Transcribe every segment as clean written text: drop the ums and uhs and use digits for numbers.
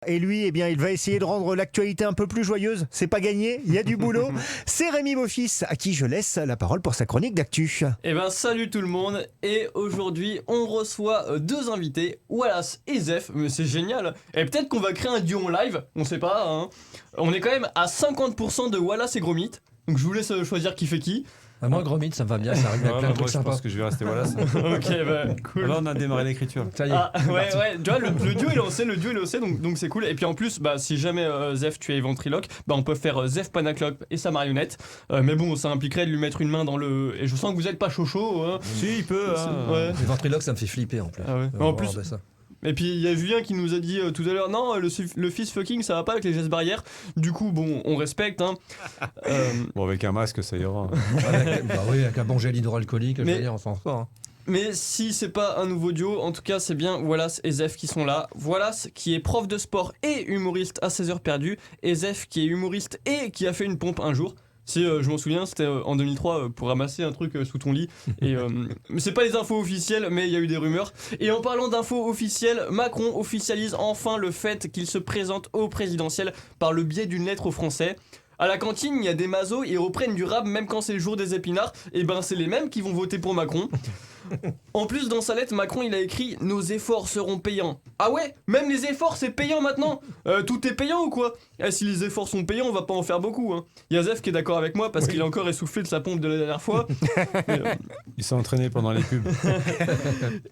et lui, eh bien, il va essayer de rendre l'actualité un peu plus joyeuse. C'est pas gagné, il y a du boulot. C'est Rémi Beaufils, à qui je laisse la parole pour sa chronique d'actu. Eh ben salut tout le monde, et aujourd'hui on reçoit deux invités, Wallace et Zef, mais c'est génial. Et peut-être qu'on va créer un duo en live, on sait pas, hein. On est quand même à 50% de Wallace et Gromit, donc je vous laisse choisir qui fait qui. Moi, Gromit, ça me va bien, ça arrive avec plein de trucs je sympas. pense que je vais rester Wallace. Ok, bah cool. Là, on a démarré l'écriture. Ça y est. Ah ouais, tu vois, le duo est lancé, donc c'est cool. Et puis en plus, bah si jamais Zef tu es ventriloque, bah on peut faire Zef Panaclope et sa marionnette. Mais bon, ça impliquerait de lui mettre une main dans le. Et je sens que vous êtes pas chaud. Hein. Si, il peut. Hein. Ouais. Les ventriloques, ça me fait flipper en plus. Ah ouais. On En va plus. regarder ça. Et puis il y a Julien qui nous a dit tout à l'heure, non, le fist fucking ça va pas avec les gestes barrières. Du coup, bon, on respecte. Hein. Bon, avec un masque, ça ira. Avec un bon gel hydroalcoolique, je Mais- veux dire, on s'en sort. Hein. Mais si c'est pas un nouveau duo, en tout cas c'est bien Wallace et Zef qui sont là. Wallace qui est prof de sport et humoriste à 16 heures perdues, et Zef qui est humoriste et qui a fait une pompe un jour. Si je m'en souviens, c'était en 2003 pour ramasser un truc sous ton lit. Et mais c'est pas les infos officielles, mais il y a eu des rumeurs. Et en parlant d'infos officielles, Macron officialise enfin le fait qu'il se présente au présidentiel par le biais d'une lettre aux Français. À la cantine, il y a des mazos, ils reprennent du rap même quand c'est le jour des épinards. Et ben c'est les mêmes qui vont voter pour Macron. En plus, dans sa lettre, Macron il a écrit « Nos efforts seront payants ». Ah ouais, même les efforts c'est payant maintenant. Tout est payant ou quoi? Si les efforts sont payants, on va pas en faire beaucoup. Hein. Il y a Zef qui est d'accord avec moi parce qu'il est encore essoufflé de sa pompe de la dernière fois. Il s'est entraîné pendant les pubs.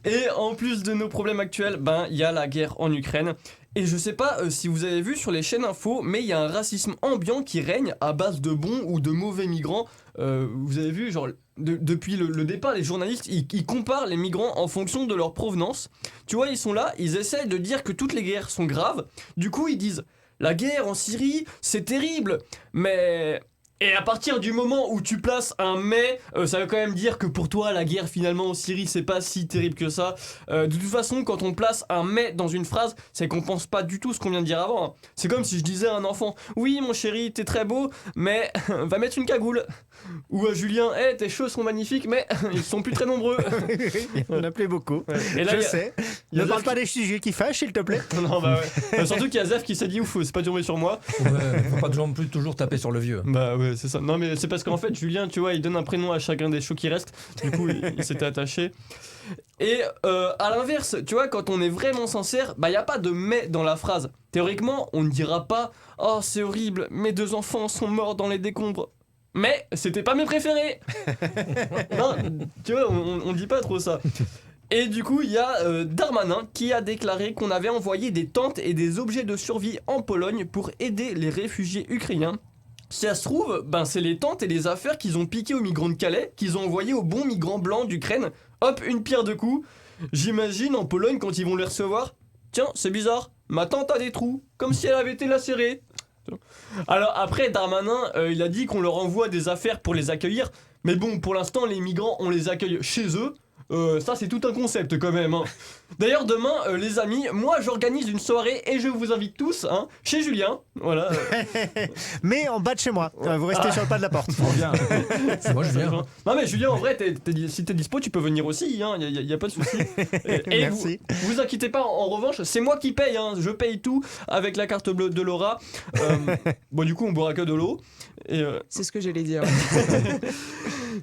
Et en plus de nos problèmes actuels, ben il y a la guerre en Ukraine. Et je sais pas si vous avez vu sur les chaînes info, mais il y a un racisme ambiant qui règne à base de bons ou de mauvais migrants. Vous avez vu, genre, depuis le départ, les journalistes, ils comparent les migrants en fonction de leur provenance. Tu vois, ils sont là, ils essayent de dire que toutes les guerres sont graves. Du coup, ils disent, la guerre en Syrie, c'est terrible, mais... Et à partir du moment où tu places un mais, ça veut quand même dire que pour toi la guerre finalement en Syrie c'est pas si terrible que ça. De toute façon quand on place un mais dans une phrase, c'est qu'on pense pas du tout ce qu'on vient de dire avant. Hein. C'est comme si je disais à un enfant, oui mon chéri t'es très beau, mais va mettre une cagoule. Ou à Julien, tes cheveux sont magnifiques mais ils sont plus très nombreux. On appelait beaucoup. Et là, Je sais. y a Ne parle Zef pas des sujets qui fâchent, s'il te plaît. Non bah ouais. Surtout qu'il y a Zef qui s'est dit ouf, c'est pas tombé sur moi. Ouais, faut pas non plus toujours taper sur le vieux. Bah ouais, c'est ça. Non, mais c'est parce qu'en fait, Julien, tu vois, il donne un prénom à chacun des shows qui restent. Du coup, il s'était attaché. Et à l'inverse, tu vois, quand on est vraiment sincère, bah, il n'y a pas de mais dans la phrase. Théoriquement, on ne dira pas « Oh, c'est horrible, mes deux enfants sont morts dans les décombres. » Mais c'était pas mes préférés. Non, tu vois, on dit pas trop ça. Et du coup, il y a Darmanin qui a déclaré qu'on avait envoyé des tentes et des objets de survie en Pologne pour aider les réfugiés ukrainiens. Si ça se trouve, ben c'est les tentes et les affaires qu'ils ont piquées aux migrants de Calais, qu'ils ont envoyés aux bons migrants blancs d'Ukraine. Hop, une pierre deux coups. J'imagine en Pologne quand ils vont les recevoir. Tiens, c'est bizarre, ma tente a des trous, comme si elle avait été lacérée. Alors après, Darmanin, il a dit qu'on leur envoie des affaires pour les accueillir. Mais bon, pour l'instant, les migrants, on les accueille chez eux. Ça c'est tout un concept quand même hein. D'ailleurs demain les amis, moi j'organise une soirée et je vous invite tous hein, chez Julien. Voilà. Mais en bas de chez moi. Vous restez sur le pas de la porte. Bien. Moi, je viens. Non mais Julien en vrai si t'es dispo tu peux venir aussi hein, y a pas de souci. Et Merci. vous inquiétez pas, en revanche c'est moi qui paye hein, je paye tout avec la carte bleue de Laura. Bon du coup on boira que de l'eau. Et C'est ce que j'allais dire.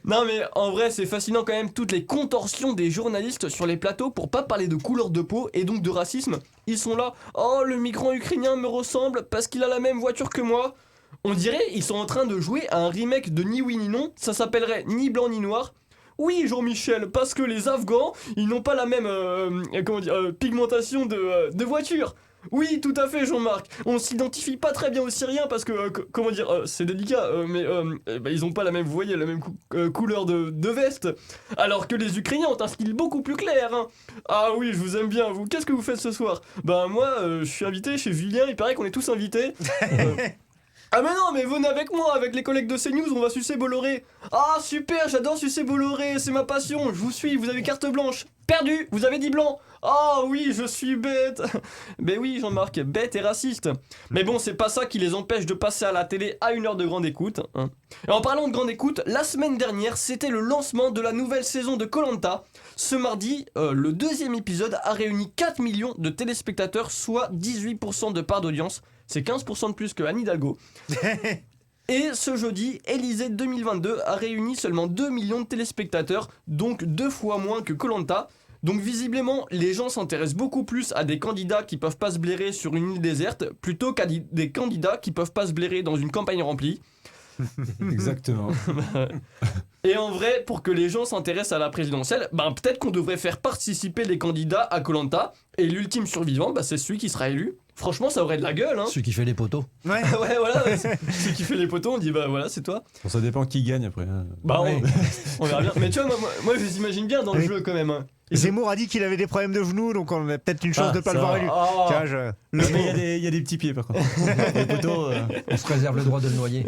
non mais en vrai c'est fascinant quand même toutes les contorsions des journalistes sur les plateaux pour pas parler de couleur de peau et donc de racisme. Ils sont là, oh le migrant ukrainien me ressemble parce qu'il a la même voiture que moi. On dirait ils sont en train de jouer à un remake de Ni oui ni non, ça s'appellerait Ni blanc ni noir. Oui Jean-Michel, parce que les Afghans ils n'ont pas la même pigmentation de voiture. Oui, tout à fait, Jean-Marc. On s'identifie pas très bien aux Syriens parce que, c'est délicat, mais ils ont pas la même, vous voyez, la même couleur de veste. Alors que les Ukrainiens ont un style beaucoup plus clair. Hein. Ah oui, je vous aime bien, vous. Qu'est-ce que vous faites ce soir? Ben moi, je suis invité chez Julien, il paraît qu'on est tous invités. Ah mais non, mais venez avec moi, avec les collègues de CNews, on va sucer Bolloré. Ah super, j'adore sucer Bolloré, c'est ma passion, je vous suis, vous avez carte blanche. Perdu, vous avez dit blanc. Oh oui, je suis bête. Ben oui, Jean-Marc, bête et raciste. Mais bon, c'est pas ça qui les empêche de passer à la télé à 1 heure de grande écoute. Hein. Et en parlant de grande écoute, la semaine dernière, c'était le lancement de la nouvelle saison de Koh-Lanta. Ce mardi, le 2e épisode a réuni 4 millions de téléspectateurs, soit 18% de part d'audience. C'est 15% de plus que Anne Hidalgo. Et ce jeudi, Élysée 2022 a réuni seulement 2 millions de téléspectateurs, donc 2 fois moins que Koh-Lanta. Donc visiblement, les gens s'intéressent beaucoup plus à des candidats qui peuvent pas se blairer sur une île déserte, plutôt qu'à des candidats qui peuvent pas se blairer dans une campagne remplie. Exactement. Et en vrai, pour que les gens s'intéressent à la présidentielle, peut-être qu'on devrait faire participer les candidats à Koh-Lanta, et l'ultime survivant, c'est celui qui sera élu. Franchement, ça aurait de la gueule, hein. Celui qui fait les poteaux. Ouais. Ouais, voilà, celui qui fait les poteaux, on dit voilà, c'est toi. Bon, ça dépend qui gagne après. Hein. Ouais. On verra bien. Mais tu vois, moi je les imagine bien dans le Oui. jeu quand même. Hein. Zemmour a dit qu'il avait des problèmes de genoux, donc on a peut-être une chance de pas le voir élu. Oh. Tu vois, Mais il y a des petits pieds par contre. Les poteaux. On se réserve le droit de le noyer.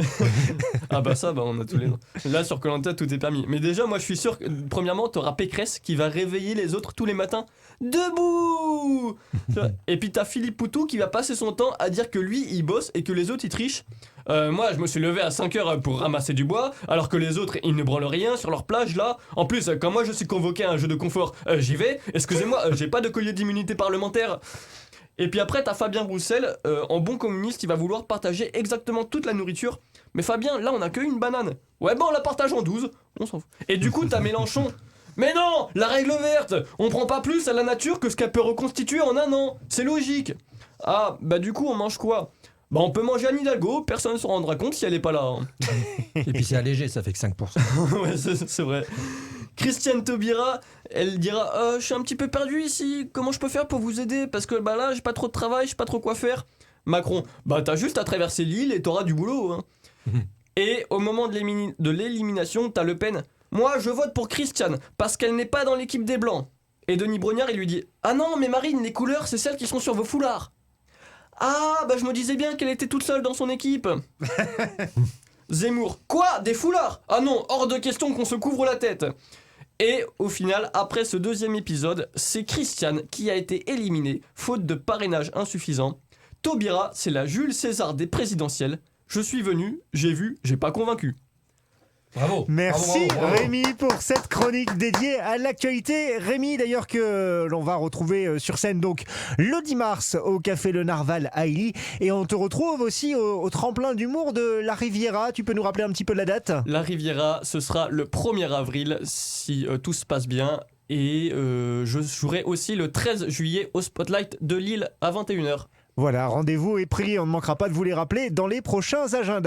Ah ça, on a tous les noms. Là, sur Koh-Lanta, tout est permis. Mais déjà, moi, je suis sûr que, premièrement, t'auras Pécresse qui va réveiller les autres tous les matins. Debout. Tu vois. Et puis t'as Philippe Poutou qui va passer son temps à dire que lui, il bosse et que les autres, ils trichent. Moi, je me suis levé à 5h pour ramasser du bois, alors que les autres, ils ne branlent rien sur leur plage, là. En plus, quand moi, je suis convoqué à un jeu de confort, j'y vais. Excusez-moi, j'ai pas de collier d'immunité parlementaire. Et puis après, t'as Fabien Roussel, en bon communiste, qui va vouloir partager exactement toute la nourriture. Mais Fabien, là, on a qu'une banane. Ouais, on la partage en 12. On s'en fout. Et du coup, t'as Mélenchon. Mais non, la règle verte, on prend pas plus à la nature que ce qu'elle peut reconstituer en 1 an. C'est logique. Ah, du coup, on mange quoi ? On peut manger Anne Hidalgo, personne ne se rendra compte si elle est pas là. Hein. Et puis c'est allégé, ça fait que 5%. Ouais, c'est vrai. Christiane Taubira, elle dira je suis un petit peu perdu ici, comment je peux faire pour vous aider ? Parce que là, j'ai pas trop de travail, je sais pas trop quoi faire. Macron, t'as juste à traverser l'île et t'auras du boulot. Hein. Et au moment de l'élimination, t'as Le Pen. Moi, je vote pour Christiane, parce qu'elle n'est pas dans l'équipe des Blancs. Et Denis Brognard, il lui dit ah non, mais Marine, les couleurs, c'est celles qui sont sur vos foulards. Ah, je me disais bien qu'elle était toute seule dans son équipe. Zemmour, quoi ? Des foulards ? Ah non, hors de question qu'on se couvre la tête. Et au final, après ce 2e épisode, c'est Christiane qui a été éliminée, faute de parrainage insuffisant. Taubira, c'est la Jules César des présidentielles. Je suis venu, j'ai vu, j'ai pas convaincu. Bravo. Merci bravo. Rémi pour cette chronique dédiée à l'actualité. Rémi d'ailleurs que l'on va retrouver sur scène donc le 10 mars au Café Le Narval à Illy. Et on te retrouve aussi au tremplin d'humour de La Riviera. Tu peux nous rappeler un petit peu la date ? La Riviera, ce sera le 1er avril si tout se passe bien. Et je jouerai aussi le 13 juillet au Spotlight de Lille à 21h. Voilà, rendez-vous est pris, on ne manquera pas de vous les rappeler dans les prochains agendas.